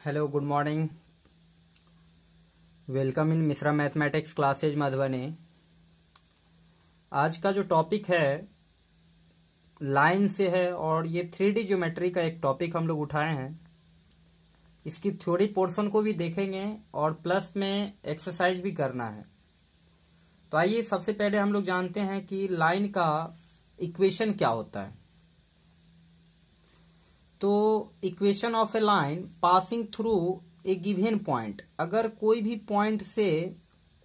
Hello, good morning. Welcome in Mishra mathematics classes Madhubani. आज का जो टॉपिक है लाइन से है और ये 3D ज्योमेट्री का एक टॉपिक हम लोग उठाए हैं। इसकी थ्योरी पोर्शन को भी देखेंगे और प्लस में एक्सरसाइज भी करना है। तो आइए सबसे पहले हम लोग जानते हैं कि लाइन का इक्वेशन क्या होता है। तो equation of A line passing through a given point, अगर कोई भी पॉइंट से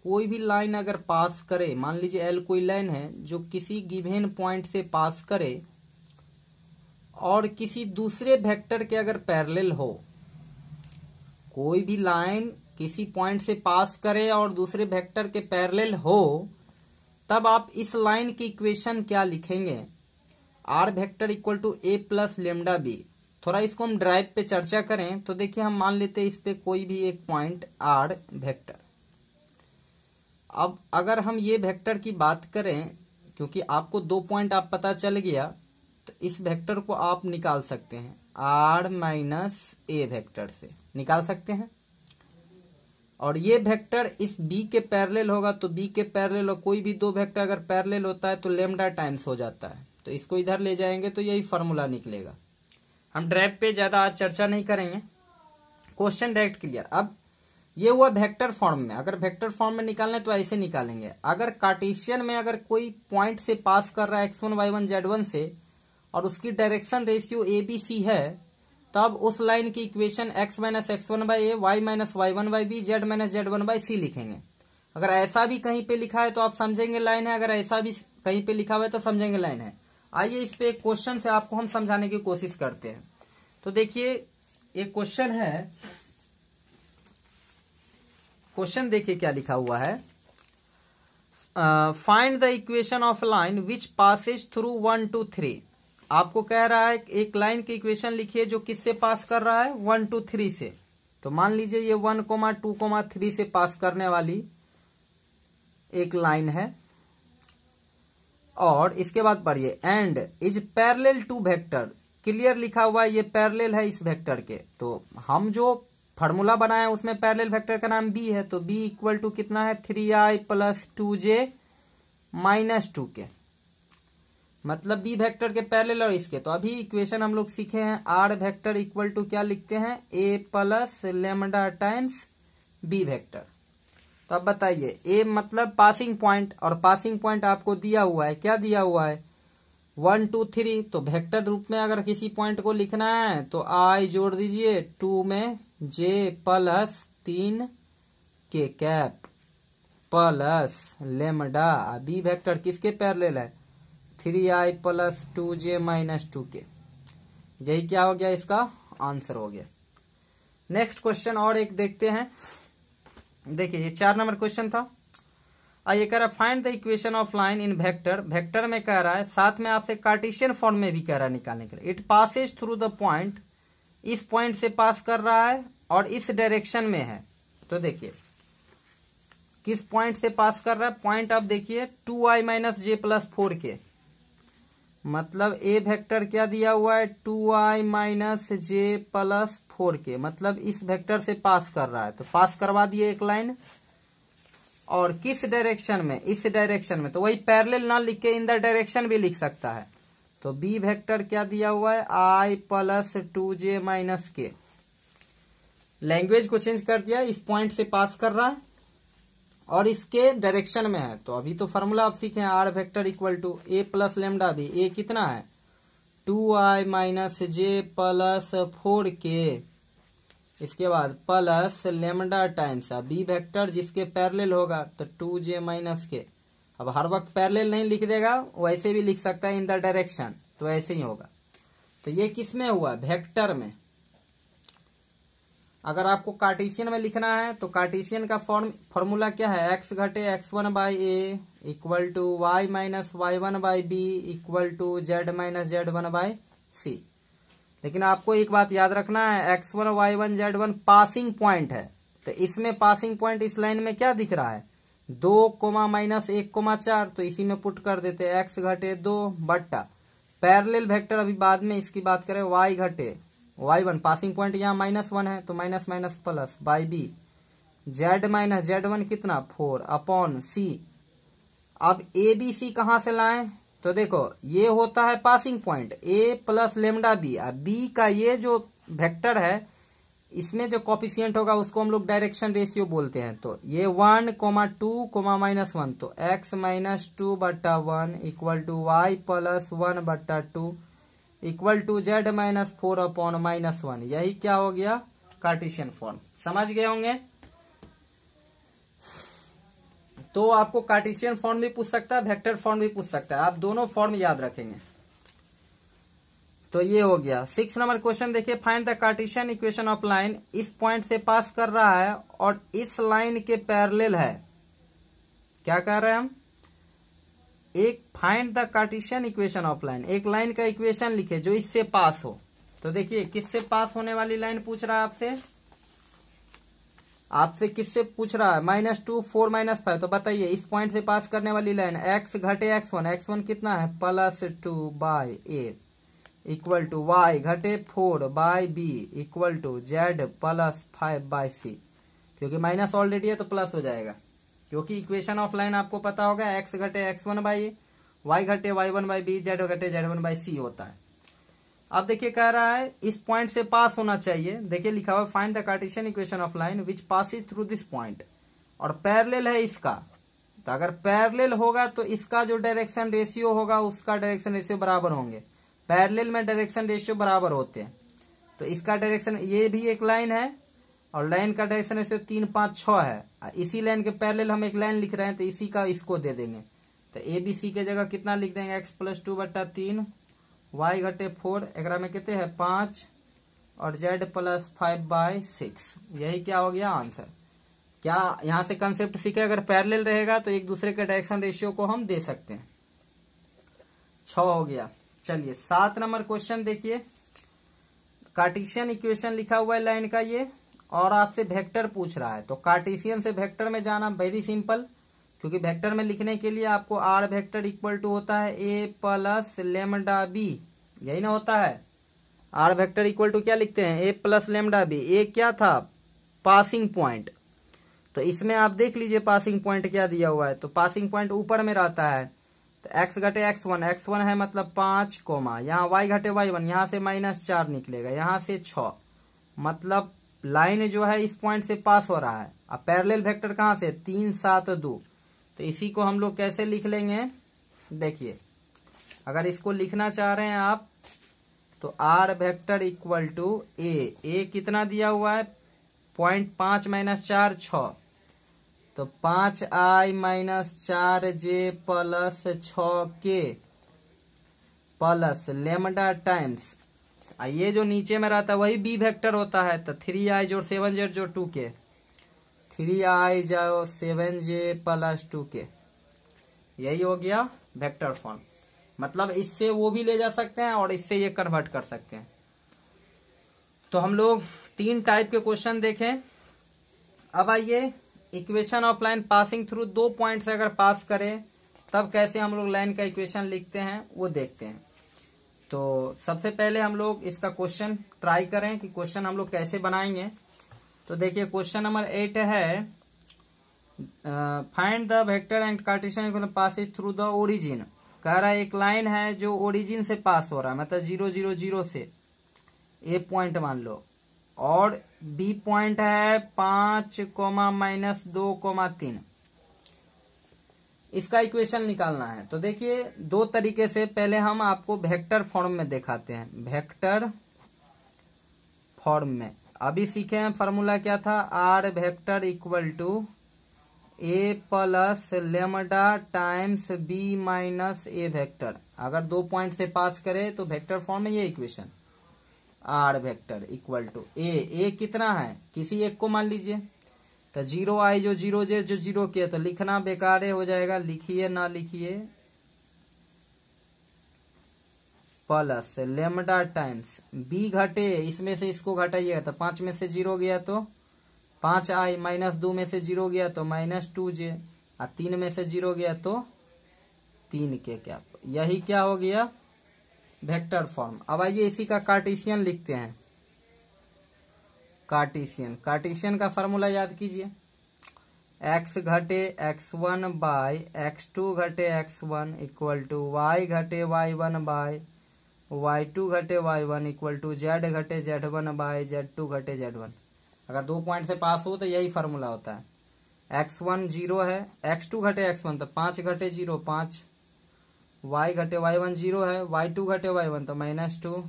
कोई भी लाइन अगर पास करे, मान लीजिए एल कोई लाइन है जो किसी गिवन पॉइंट से पास करे और किसी दूसरे वेक्टर के अगर पैरेलल हो, कोई भी लाइन किसी पॉइंट से पास करे और दूसरे वेक्टर के पैरेलल हो, तब आप इस लाइन की इक्वेशन क्या लिखेंगे? R vector equal to A plus lambda b. थोड़ा इसको हम ड्राइव पे चर्चा करें तो देखिए, हम मान लेते हैं इस पे कोई भी एक पॉइंट आर वेक्टर। अब अगर हम ये वेक्टर की बात करें, क्योंकि आपको दो पॉइंट आप पता चल गया, तो इस वेक्टर को आप निकाल सकते हैं आर माइनस ए वेक्टर से निकाल सकते हैं। और ये वेक्टर इस बी के पैरेलल होगा, तो बी के पैरेलल और कोई भी दो वेक्टर अगर पैरेलल होता है तो लेमडा टाइम्स हो जाता है। तो इसको इधर ले जाएंगे तो यही फॉर्मूला निकलेगा। हम ड्राइव पे ज्यादा आज चर्चा नहीं करेंगे, क्वेश्चन डायरेक्ट क्लियर। अब ये हुआ वेक्टर फॉर्म में। अगर वेक्टर फॉर्म में निकालने तो ऐसे निकालेंगे। अगर कार्टेशियन में अगर कोई पॉइंट से पास कर रहा है x1 y1 z1 से और उसकी डायरेक्शन रेशियो ABC है, तब उस लाइन की equation x minus x1 by A, y minus y1 by B, z minus z1 by C लिखेंगे। अगर ऐसा भी कहीं पे लिखा है तो आप समझेंगे लाइन है, अगर ऐसा भी कहीं पे लिखा हुआ है तो समझेंगे लाइन है। आइए इस पे एक क्वेश्चन से आपको हम समझाने की कोशिश करते हैं। तो देखिए, एक क्वेश्चन है, क्वेश्चन देखिए क्या लिखा हुआ है। Find the equation of line which Passage through 1 2 3। आपको कह रहा है एक लाइन की इक्वेशन लिखिए जो किससे पास कर रहा है? 1 2 3 से। तो मान लीजिए ये 1 2 3 से पास करने वाली एक लाइन है। और इसके बाद पढ़िए, and is parallel to vector. Clear लिखा हुआ है, ये पैरेलल है इस वेक्टर के। तो हम जो फार्मूला बनाए उसमें पैरेलल वेक्टर का नाम बी है, तो बी इक्वल टू कितना है? 3i प्लस 2j माइनस 2 के, मतलब बी वेक्टर के पैरेलल और इसके। तो अभी इक्वेशन हम लोग सीखे हैं आर वेक्टर इक्वल टू क्या लिखते हैं? A plus lambda times B vector. तो अब बताइए, ए मतलब पासिंग पॉइंट, और पासिंग पॉइंट आपको दिया हुआ है, क्या दिया हुआ है? 1 2 3। तो वेक्टर रूप में अगर किसी पॉइंट को लिखना है तो आई जोड़ दीजिए, 2 में j plus 3 k cap plus lambda. B vector किसके पैरेलल है? 3i प्लस 2j माइनस 2 के। यही क्या हो गया? इसका आंसर हो गया। नेक्स्ट क्वेश्चन और एक देखते हैं। देखिए, ये 4 नंबर क्वेश्चन था। आइए, कह रहा है find the equation of line in vector. Vector में कह रहा है, साथ में आपसे कार्टेशियन फॉर्म में भी कह रहा है निकालने के लिए। It Passage through the point, इस पॉइंट से पास कर रहा है और इस डायरेक्शन में है। तो देखिए किस पॉइंट से पास कर रहा है? पॉइंट आप देखिए 2i माइनस जे प्लस 4 के, मतलब ए वेक्टर क्या दिया हुआ है? 2i माइनस जे प्लस 4 के, मतलब इस वेक्टर से पास कर रहा है। तो पास करवा दिए एक लाइन। और किस डायरेक्शन में? इस डायरेक्शन में। तो वही पैरेलल ना लिख के इन द डायरेक्शन भी लिख सकता है। तो बी वेक्टर क्या दिया हुआ है? आई प्लस 2j माइनस के। लैंग्वेज को चेंज कर दिया, इस पॉइंट से पास कर रहा है और इसके डायरेक्शन में है। तो अभी तो फॉर्मूला आप सीखे हैं, R vector equal to A plus lambda B. A कितना है? 2i माइनस जे प्लस 4 के, इसके बाद plus lambda times B vector जिसके पैरेलल होगा तो 2j माइनस के। अब हर वक्त पैरेलल नहीं लिख देगा, वैसे भी लिख सकता है इन द डायरेक्शन, तो ऐसे ही होगा। तो ये किस में हुआ? वेक्टर में। अगर आपको कार्टेशियन में लिखना है तो कार्टेशियन का फॉर्मूला क्या है? x घटे x1 by A equal to y minus y1 by B equal to z minus z1 by C. लेकिन आपको एक बात याद रखना है, x1 y1 z1 passing point है। तो इसमें पासिंग पॉइंट इस लाइन में क्या दिख रहा है? 2 माइनस 1 4। तो इसी में पुट कर देते हैं x घटे 2 बट्टा पैरेलल वेक्टर, अभी बाद में इसकी बात करें, y घटे y1 पासिंग पॉइंट यहाँ -1 है तो minus minus plus by B z minus z1 कितना 4 अपॉन c। अब ए बी सी कहां से लाएं, तो देखो ये होता है passing point a plus lambda b. अब बी का ये जो वेक्टर है इसमें जो कोफिशिएंट होगा उसको हम लोग डायरेक्शन रेशियो बोलते हैं। तो ये 1, 2, -1 तो x minus 2/1 equal to y plus 1/2 equal to z minus 4 upon -1। यही क्या हो गया कार्टेशियन फॉर्म। समझ गए होंगे। तो आपको कार्टेशियन फॉर्म भी पूछ सकता है, वेक्टर फॉर्म भी पूछ सकता है, आप दोनों फॉर्म याद रखेंगे। तो ये हो गया। 6 नंबर क्वेश्चन देखिए, find the Cartesian equation of line. इस पॉइंट से पास कर रहा है और इस लाइन के पैरेलल है। क्या कर रहे हैं हम, एक find the Cartesian equation of line, एक लाइन का इक्वेशन लिखे जो इससे पास हो। तो देखिए किससे पास होने वाली लाइन पूछ रहा है आपसे किससे पूछ रहा है, -2, 4, -5। तो बताइए इस पॉइंट से पास करने वाली लाइन x घटे x1, x1 कितना है +2/a इक्वल टू y घटे 4/b equal to z +5/c। क्योंकि माइनस ऑलरेडी है तो प्लस हो जाएगा, क्योंकि इक्वेशन ऑफ लाइन आपको पता होगा x घटे x1/a, y घटे y1/b, z घटे z1/c होता है। अब देखिए कह रहा है इस पॉइंट से पास होना चाहिए। देखिए लिखा हुआ find the Cartesian equation of line which passes through this point, और पैरेलल है इसका। तो अगर पैरेलल होगा तो इसका जो डायरेक्शन रेशियो होगा उसका डायरेक्शन रेशियो बराबर होंगे। पैरेलल में डायरेक्शन रेशियो बराबर होते हैं। तो इसका डायरेक्शन, ये भी एक लाइन है और लाइन का डायरेक्शन रेशियो 3, 5, 6 है। इसी लाइन के पैरेलल हम एक लाइन लिख रहे हैं तो इसी का इसको दे देंगे। तो ए बी सी के जगह कितना लिख देंगे, x + 2/3 y घटे 4 एकरा में कितने हैं 5 और z +5/6। यही क्या हो गया आंसर। क्या यहां से कंसेप्ट सीखे, अगर पैरेलल रहेगा तो एक दूसरे के डायरेक्शन रेशियो को हम दे सकते हैं। 6 हो गया। चलिए 7 नंबर क्वेश्चन देखिए, कार्टेशियन इक्वेशन लिखा हुआ है लाइन का ये, और आपसे वेक्टर पूछ रहा है। तो कार्टेशियन से वेक्टर में जाना वेरी सिंपल, क्योंकि वेक्टर में लिखने के लिए आपको आर वेक्टर इक्वल टू होता है a प्लस लेमडा बी, यही ना होता है। आर वेक्टर इक्वल टू क्या लिखते हैं, a प्लस लेमडा बी। ए क्या था पासिंग पॉइंट, तो इसमें आप देख लीजिए पासिंग पॉइंट क्या दिया हुआ है। तो पासिंग पॉइंट ऊपर में रहता है। तो x घटे x1, x1 है मतलब 5, यहाँ y घटे y1, यहाँ से -4 निकलेगा, यहाँ से 6, मतलब लाइन जो है इस पॉइंट से पास हो रहा है। अब पैरेलल वेक्टर कहाँ से 3, 7, 2। तो इसी को हम लोग कैसे लिख लेंगे, देखिए अगर इसको लिखना चाह रहे हैं आप तो are vector equal to a कितना दिया हुआ है 0.5 - 4 6, तो 5i - 4j plus 6k plus lambda times ये जो नीचे में रहता है वही बी वेक्टर होता है। तो 3i जोड़ 7j जोड़ 2k, 3i जाओ 7j प्लस 2k, यही हो गया वेक्टर फॉर्म। मतलब इससे वो भी ले जा सकते हैं और इससे ये कन्वर्ट कर सकते हैं। तो हम लोग 3 टाइप के क्वेश्चन देखें। अब आइए equation of line passing through 2 point से अगर पास करें तब कैसे हम लोग लाइन का इक्वेशन लिखते हैं वो देखते हैं। तो सबसे पहले हम लोग इसका क्वेश्चन ट्राई करें कि क्वेश्चन हम लोग कैसे बनाएंगे। तो देखिए क्वेश्चन नंबर 8 है, find the vector and Cartesian equation passes through the origin. कह रहा है एक लाइन है जो ओरिजिन से पास हो रहा है, मतलब 0, 0, 0 से ए पॉइंट मान लो, और बी पॉइंट है 5, -2, 3। इसका इक्वेशन निकालना है। तो देखिए 2 तरीके से, पहले हम आपको वेक्टर फॉर्म में दिखाते हैं। वेक्टर फॉर्म में अभी सीखे हैं फॉर्मूला क्या था, r vector equal to A plus lambda times b minus a vector. अगर 2 पॉइंट से पास करे तो वेक्टर फॉर्म में ये equation, r vector equal to a कितना है किसी एक को मान लीजिए। तो 0i जो 0j जो 0 किया, तो लिखना बेकार हो जाएगा, लिखिए ना लिखिए, प्लस लेमडा टाइम्स बी घटे, इसमें से इसको घटाइएगा तो 5 में से 0 गया तो 5i, -2 में से 0 गया तो -2j, और 3 में से 0 गया तो 3k क्या। यही क्या हो गया वेक्टर फॉर्म। अब आइए इसी का कार्टेशियन लिखते हैं। कार्टेशियन। कार्टेशियन का फार्मूला याद कीजिए, x घटे x1 बाय x2 घटे x1 इक्वल टू y घटे y1 बाय y2 घटे y1 इक्वल टू z घटे z1 बाय z2 घटे z1। अगर 2 पॉइंट से पास हो तो यही फार्मूला होता है। x1 0 है, x2 घटे x1 तो 5 घटे 0 5, y घटे y1 0 है, y2 घटे y1 तो -2,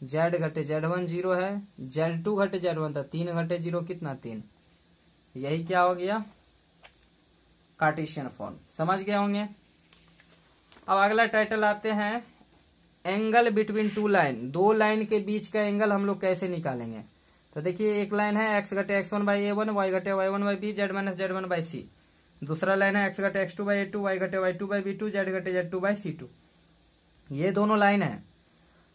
z घटे z1 0 है, z2 घटे z1 तो 3 घटे 0 कितना 3। यही क्या हो गया, कार्टेशियन फॉर्म। समझ गए होंगे। अब अगला टाइटल आते हैं, एंगल बिटवीन टू लाइन। दो लाइन के बीच का एंगल हम लोग कैसे निकालेंगे। तो देखिए एक लाइन है x घटे x1 बाई a1, y घटे y1 by b, z minus z1 by c। दूसरा लाइन है x घटे x2 बाई a2, y घटे y2 बाई b2, z घटे z2 बाई c2। ये दोनों लाइन है।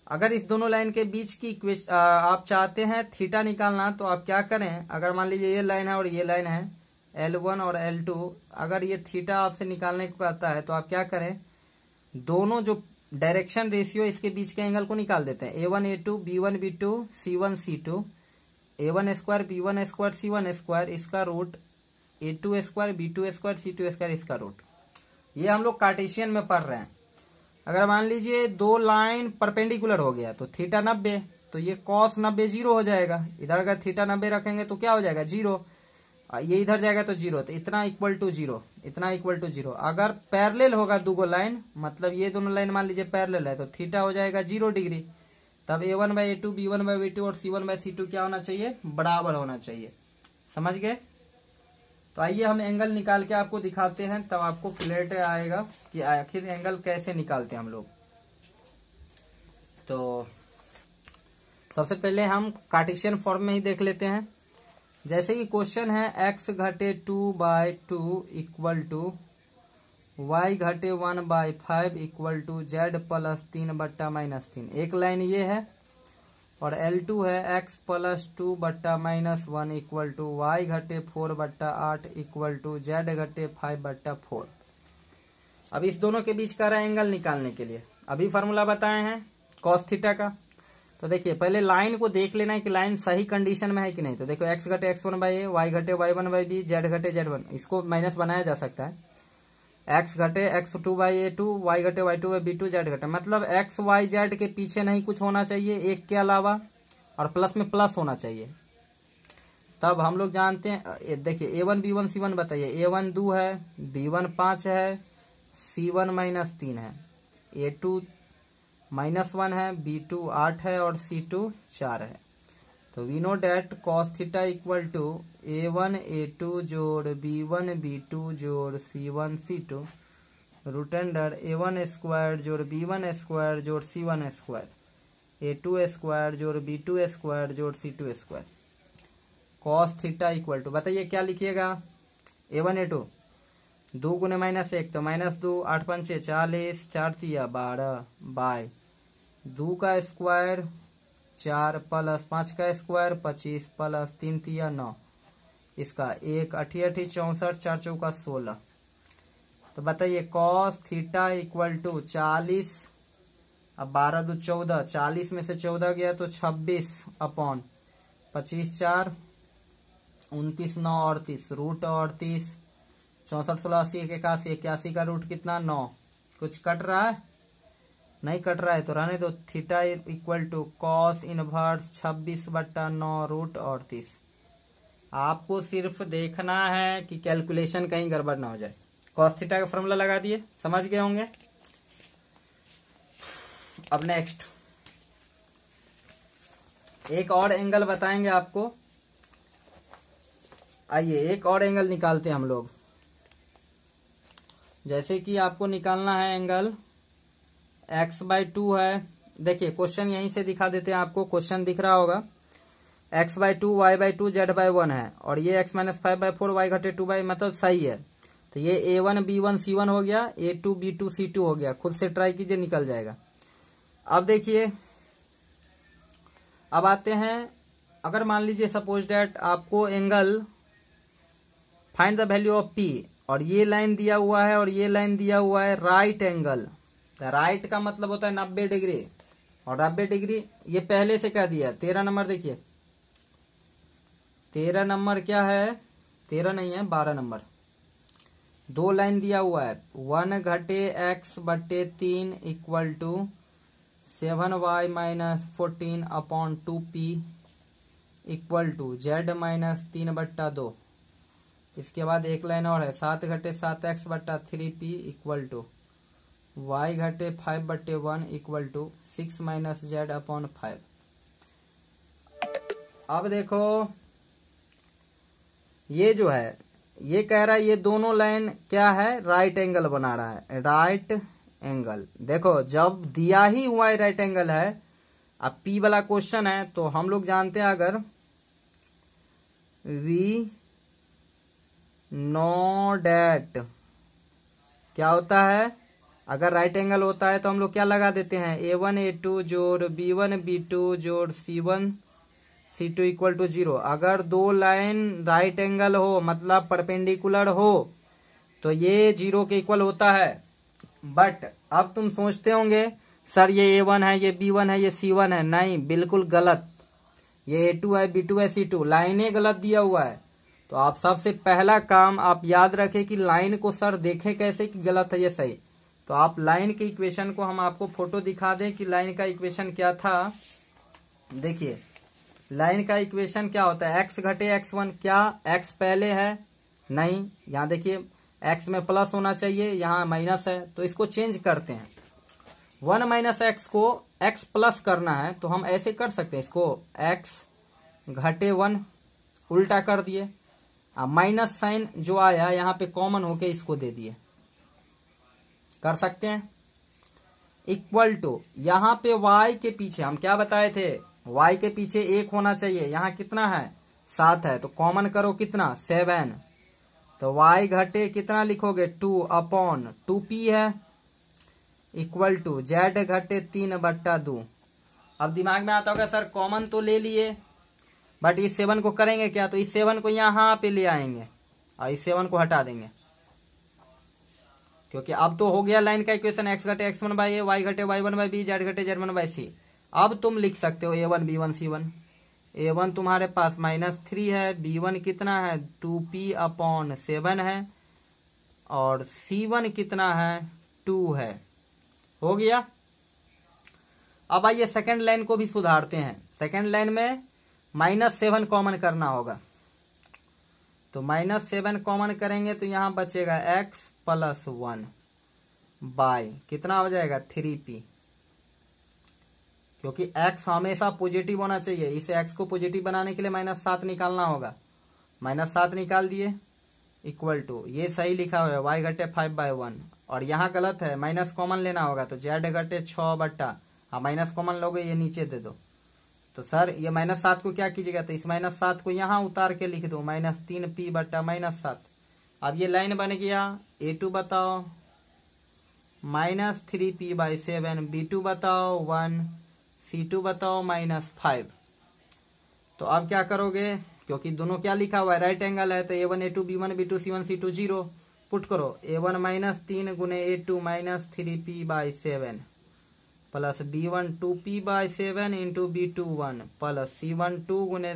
अगर इस दोनों लाइन के बीच की आप चाहते हैं थीटा निकालना, तो आप क्या करें, अगर मान लीजिए ये लाइन है और ये लाइन है L1 और L2, अगर ये थीटा आपसे निकालने को आता है तो आप क्या करें, दोनों जो डायरेक्शन रेशियो इसके बीच के एंगल को निकाल देते हैं। A1 A2, B1 B2, C1 C2, A1 square B1 square C1 square, इसका root A2 square B2 square C2 square, इसका रूट। ये हम लोग कार्टेशियन में पढ़ रहे हैं। अगर मान लीजिए दो लाइन परपेंडिकुलर हो गया तो थीटा 90, तो ये cos 90 0 हो जाएगा। इधर अगर थीटा 90 रखेंगे तो क्या हो जाएगा 0, ये इधर जाएगा तो 0, तो इतना इक्वल टू 0, इतना इक्वल टू 0। अगर पैरेलल होगा दो लाइन, मतलब ये दोनों लाइन मान लीजिए पैरेलल है, तो थीटा हो जाएगा 0 डिग्री। तब A1 by A2, B1 by B2 और C1 बाई C2 क्या होना चाहिए, बराबर होना चाहिए। समझ गए। तो आइए हम एंगल निकाल के आपको दिखाते हैं, तब आपको क्लियर आएगा कि आखिर एंगल कैसे निकालते हैं हम लोग। तो सबसे पहले हम कार्टेशियन फॉर्म में ही देख लेते हैं। जैसे कि क्वेश्चन है x घटे 2 बाई 2 इक्वल टू y घटे 1 by 5 equal to z plus 3 बट्टा -3। एक लाइन ये है और L2 है x प्लस 2 बट्टा -1 इक्वल टू y घटे 4 बट्टा 8 इक्वल टू z घटे 5 बट्टा 4। अब इस दोनों के बीच का एंगल निकालने के लिए अभी फार्मूला बताए हैं कॉस थीटा का। तो देखिए पहले लाइन को देख लेना है कि लाइन सही कंडीशन में है कि नहीं। तो देखो x घटे x1 बाई a, y घटे y1 बाई b, z घटे z1, इसको माइनस बनाया जा सकता है। x घटे x2 बाई a2, y घटे y2 बाई b2, z घटे, मतलब x y z के पीछे नहीं कुछ होना चाहिए एक के अलावा, और प्लस में प्लस होना चाहिए। तब हम लोग जानते हैं, देखिए a1 b1 c1 बताइए। a1 2 है, b1 5 है, c1 -3 है, a2 -1 है, b2 8 है और c2 4 है। तो we know that cos theta equal to a1 a2 जोड़ b1 b2 जोड़ c1 c2 root under a1 square जोड़ b1 स्क्वायर जोड़ c1 स्क्वायर, a2 स्क्वायर जोड़ b2 स्क्वायर जोड़ c2 square. cos theta equal to, बताइए क्या लिखिएगा, a1 a2 2 गुने -1 तो -2, 8 पंचे 40, 4 तिया 12 बाय 2 का स्क्वायर 4 प्लस 5 का स्क्वायर 25 प्लस 3 तिया 9, इसका 1 8 8 64, 4 चौका 16। तो बताइए cos थीटा इक्वल टू 40, अब 12 2 14, 40 में से 14 गया तो 26 अपॉन 25 4 29 9 38 रूट 38, 64 16 80 81 81 का रूट कितना 9। कुछ कट रहा है, नहीं कट रहा है तो रहने दो। Theta equal to cos inverse 26 बट्टा 9 रूट 38। आपको सिर्फ देखना है कि कैलकुलेशन कहीं गड़बड़ ना हो जाए। कॉस थीटा का फॉर्मूला लगा दिए, समझ गए होंगे। अब नेक्स्ट एक और एंगल बताएंगे आपको। आइए एक और एंगल निकालते हैं हम लोग। जैसे कि आपको निकालना है एंगल x/2 है। देखिए क्वेश्चन यहीं से दिखा देते हैं आपको, क्वेश्चन दिख रहा होगा x/2 y/2 z/1 है और ये x - 5/4 y घटे 2 बाई, मतलब सही है। तो ये a1 b1 c1 हो गया, a2 b2 c2 हो गया। खुद से ट्राई कीजिए, निकल जाएगा। अब देखिए, अब आते हैं, अगर मान लीजिए सपोज डेट आपको angle find the value of p, और ये लाइन दिया हुआ है और ये लाइन दिया हुआ है राइट एंगल। राइट का मतलब होता है 90 डिग्री, और 90 डिग्री ये पहले से क्या दिया 13 नंबर। देखिए 13 नंबर क्या है, 13 नहीं है 12 नंबर। 2 लाइन दिया हुआ है, 1 घटे x बटे 3 equal to 7y minus 14 upon 2p equal to z minus 3 बट्टा 2। इसके बाद एक लाइन और है, 7 घटे 7x बट्टा 3p इक्वल टू y घटे 5 बट्टे 1 equal to 6 minus z upon 5। अब देखो ये जो है, ये कह रहा है ये दोनों लाइन क्या है, राइट एंगल बना रहा है, राइट एंगल। देखो जब दिया ही हुआ है राइट एंगल है, अब p वाला क्वेश्चन है तो हम लोग जानते हैं अगर वी नो डैट क्या होता है, अगर राइट एंगल होता है तो हम लोग क्या लगा देते हैं, a1 a2 जोड़ b1 b2 जोड़ c1 c2 इक्वल टू 0। अगर दो लाइन राइट एंगल हो मतलब परपेंडिकुलर हो तो ये 0 के इक्वल होता है। बट अब तुम सोचते होंगे सर ये a1 है, ये b1 है, ये c1 है। नहीं, बिल्कुल गलत। ये a2 है, b2 है, c2 लाइनें गलत दिया हुआ है। तो आप सबसे पहला काम आप याद रखें कि लाइन को सर देखें कैसे कि गलत है ये सही। तो आप लाइन के इक्वेशन को हम आपको फोटो दिखा दें कि लाइन का इक्वेशन क्या था। देखिए लाइन का इक्वेशन क्या होता है, x घटे x1। क्या x पहले है, नहीं, यहाँ देखिए x में प्लस होना चाहिए, यहाँ माइनस है, तो इसको चेंज करते हैं। 1 माइनस एक्स को x प्लस करना है तो हम ऐसे कर सकते हैं, इसको x घटे 1 उल्टा कर दिए, माइनस साइन जो आया यहाँ पे कॉमन होके इसको दे दिए, कर सकते हैं। इक्वल टू यहाँ पे y के पीछे हम क्या बताए थे, y के पीछे 1 होना चाहिए, यहाँ कितना है 7 है, तो कॉमन करो कितना 7, तो y घटे कितना लिखोगे 2 अपॉन 2p है इक्वल टू z घटे 3 बट्टा 2। अब दिमाग में आता होगा सर कॉमन तो ले लिए बट इस 7 को करेंगे क्या, तो इस 7 को यहाँ पे ले आएंगे और इस 7 को हटा देंगे, क्योंकि अब तो हो गया लाइन का इक्वेशन x घटे x1 बाई ए, y घटे y1 बाई बी, z घटे z1 बाई सी। अब तुम लिख सकते हो a1 b1 c1। a1 तुम्हारे पास -3 है, b1 कितना है 2p अपॉन 7 है और c1 कितना है 2 है। हो गया। अब आइए सेकंड लाइन को भी सुधारते हैं। सेकंड लाइन में -7 कॉमन करना होगा, तो -7 कॉमन करेंगे तो यहां बचेगा x प्लस 1 बाई कितना हो जाएगा 3p, क्योंकि x हमेशा पॉजिटिव होना चाहिए। इस x को पॉजिटिव बनाने के लिए -7 निकालना होगा, -7 निकाल दिए इक्वल टू ये सही लिखा हुआ है y घटे 5 बाई 1 और यहाँ गलत है, माइनस कॉमन लेना होगा, तो z घटे 6 बट्टा, हाँ माइनस कॉमन लोगे ये नीचे दे दो। तो सर ये -7 को क्या कीजिएगा, तो इस -7 को यहाँ उतार के लिख दो -3p बट्टा -7। अब ये लाइन बन गया, a2 बताओ -3p बाई 7, b2 बताओ 1, c2 बताओ -5। तो अब क्या करोगे, क्योंकि दोनों क्या लिखा हुआ है राइट एंगल है, तो a1 a2 b1 b2 c1 c2 0 put करो। a1 -3 गुने a2 -3p by 7 plus b1 2p by 7 into b2 1 plus c1 2 गुने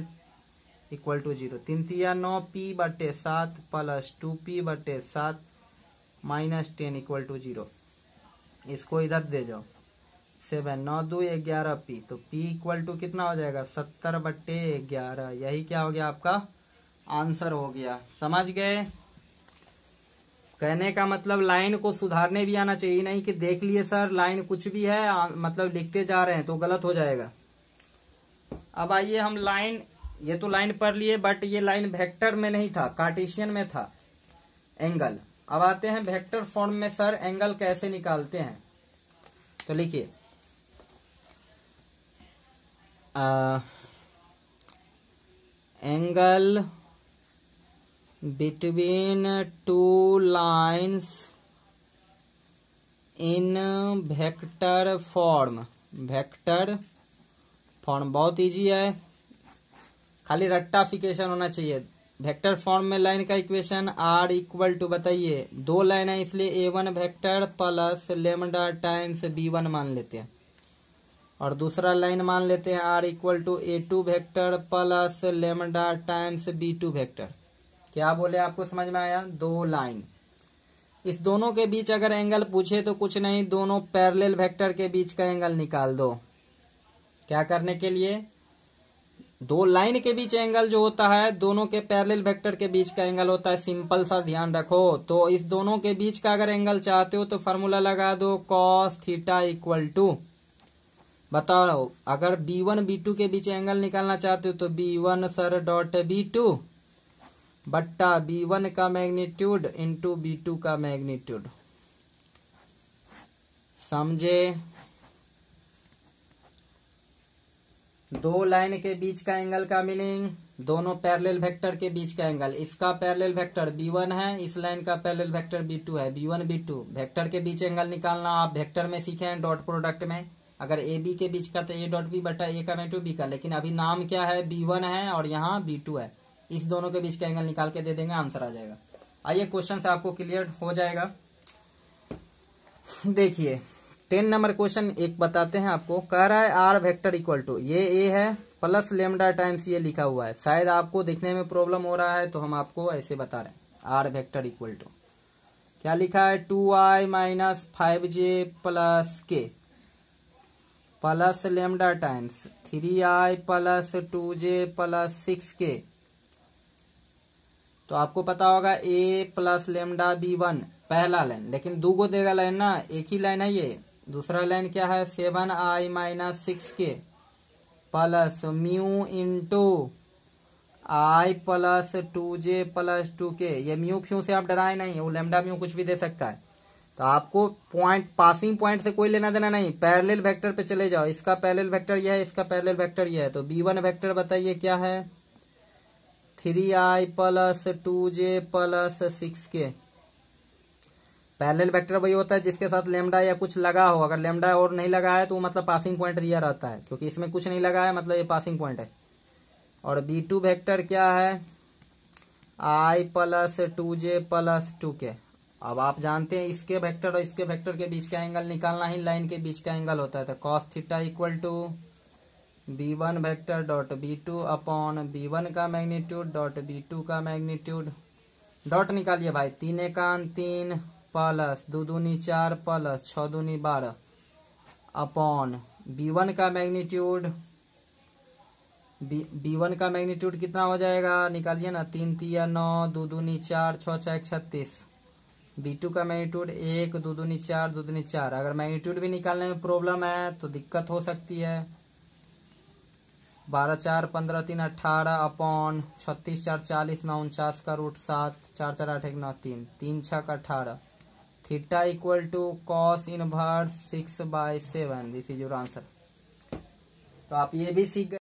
इक्वल टू 0। 3 तिया 9p बटे 7 प्लस 2p बटे 7 -10 इक्वल टू 0। इसको इधर दे जाओ, 7 9 2 11p, तो p इक्वल टू कितना हो जाएगा 70 बटे 11। यही क्या हो गया आपका आंसर हो गया। समझ गए। कहने का मतलब लाइन को सुधारने भी आना चाहिए, नहीं कि देख लिए सर लाइन कुछ भी है मतलब लिखते जा रहे हैं तो गलत हो जाएगा। अब आइए हम लाइन, ये तो लाइन पढ़ लिए बट ये लाइन वेक्टर में नहीं था, कार्टेशियन में था एंगल। अब आते हैं वेक्टर फॉर्म में, सर एंगल कैसे निकालते हैं। तो लिखिए angle between two lines in vector form. Vector form बहुत इजी है, खाली रट्टाफिकेशन होना चाहिए। वेक्टर फॉर्म में लाइन का इक्वेशन r इक्वल टू, बताइए दो लाइन है इसलिए a1 vector plus lambda times b1 मान लेते हैं। और दूसरा लाइन मान लेते हैं r equal to A2 vector plus lambda times B2 vector. क्या बोले, आपको समझ में आया? दो लाइन, इस दोनों के बीच अगर एंगल पूछे तो कुछ नहीं, दोनों पैरेलल वेक्टर के बीच का एंगल निकाल दो। क्या करने के लिए? दो लाइन के बीच एंगल जो होता है दोनों के पैरेलल वेक्टर के बीच का एंगल होता है, सिंपल सा ध्यान रखो। तो इस दोनों के बीच का अगर एंगल चाहते हो तो फार्मूला लगा दो कॉस थीटा इक्वल टू, बताओ अगर B1 B2 के बीच एंगल निकालना चाहते हो तो B1 सर डॉट B2 बट्टा B1 का मैग्नीट्यूड इंटू B2 का मैग्नीट्यूड। समझे? दो लाइन के बीच का एंगल का मीनिंग दोनों पैरेलल वेक्टर के बीच का एंगल। इसका पैरेलल वेक्टर B1 है, इस लाइन का पैरेलल वेक्टर B2 है। B1 B2 वेक्टर के बीच एंगल निकालना आप वेक्टर में सीखे हैं डॉट प्रोडक्ट में। अगर ए बी के बीच का तो A डॉट बी बटा A का मैग्नीट्यूड B का, लेकिन अभी नाम क्या है? B1 है और यहाँ B2 है। इस दोनों के बीच का एंगल निकाल के दे देंगे, आंसर आ जाएगा। आइए क्वेश्चन से आपको क्लियर हो जाएगा। देखिए 10 नंबर क्वेश्चन एक बताते हैं आपको। कह रहा है आर वेक्टर इक्वल टू, ये ए है प्लस लेमडा टाइम्स ये लिखा हुआ है। शायद आपको दिखने में प्रॉब्लम हो रहा है तो हम आपको ऐसे बता रहे हैं। आर वेक्टर इक्वल टू क्या लिखा है? 2i माइनस 5j प्लस के plus lambda times 3i plus 2j plus 6k। तो आपको पता होगा a प्लस लेमडा B1 पहला लाइन, लेकिन दो गो देगा लाइन ना, एक ही लाइन है ये। दूसरा लाइन क्या है? 7i minus 6k plus mu into i plus 2j plus 2k। ये म्यू फ्यू से आप डराए नहीं, वो लेमडा म्यू कुछ भी दे सकता है। तो आपको पॉइंट, पासिंग पॉइंट से कोई लेना देना नहीं, पैरेलल वेक्टर पे चले जाओ। इसका पैरेलल वेक्टर यह है, इसका पैरेलल वेक्टर यह है। तो B1 वेक्टर बताइए क्या है? 3i plus 2j plus 6k। Parallel vector वही होता है जिसके साथ लेमडा या कुछ लगा हो। अगर लेमडा और नहीं लगा है तो वो मतलब पासिंग पॉइंट दिया रहता है, क्योंकि इसमें कुछ नहीं लगा है मतलब ये पासिंग पॉइंट है। और B2 वेक्टर क्या है? i plus 2j plus 2k। अब आप जानते हैं इसके वेक्टर और इसके वेक्टर के बीच का एंगल निकालना ही लाइन के बीच का एंगल होता है। तो cos theta equal to B1 vector dot B2 upon B1 का मैग्नीट्यूड डॉट B2 का मैग्नीट्यूड। डॉट निकालिए भाई, 3 एकान 3 प्लस 2 दूनी 4 प्लस 6 दूनी 12 अपॉन B1 का मैग्नीट्यूड। B1 का मैग्नीट्यूड कितना हो जाएगा? निकालिए ना, 3 3 9 2 दूनी 4 6 6 36। B2 का मैग्नीट्यूड 1 2 दूनी 4 2 दूनी 4। अगर मैग्नीट्यूड भी निकालने में प्रॉब्लम है तो दिक्कत हो सकती है। 12 4 15 3 18 अपॉन 36 4 40 9 49 का root 7 4 4 8 1 9 3 3 6 18। Theta equal to cos inverse 6/7। This is your answer. तो आप ये भी सीख गए।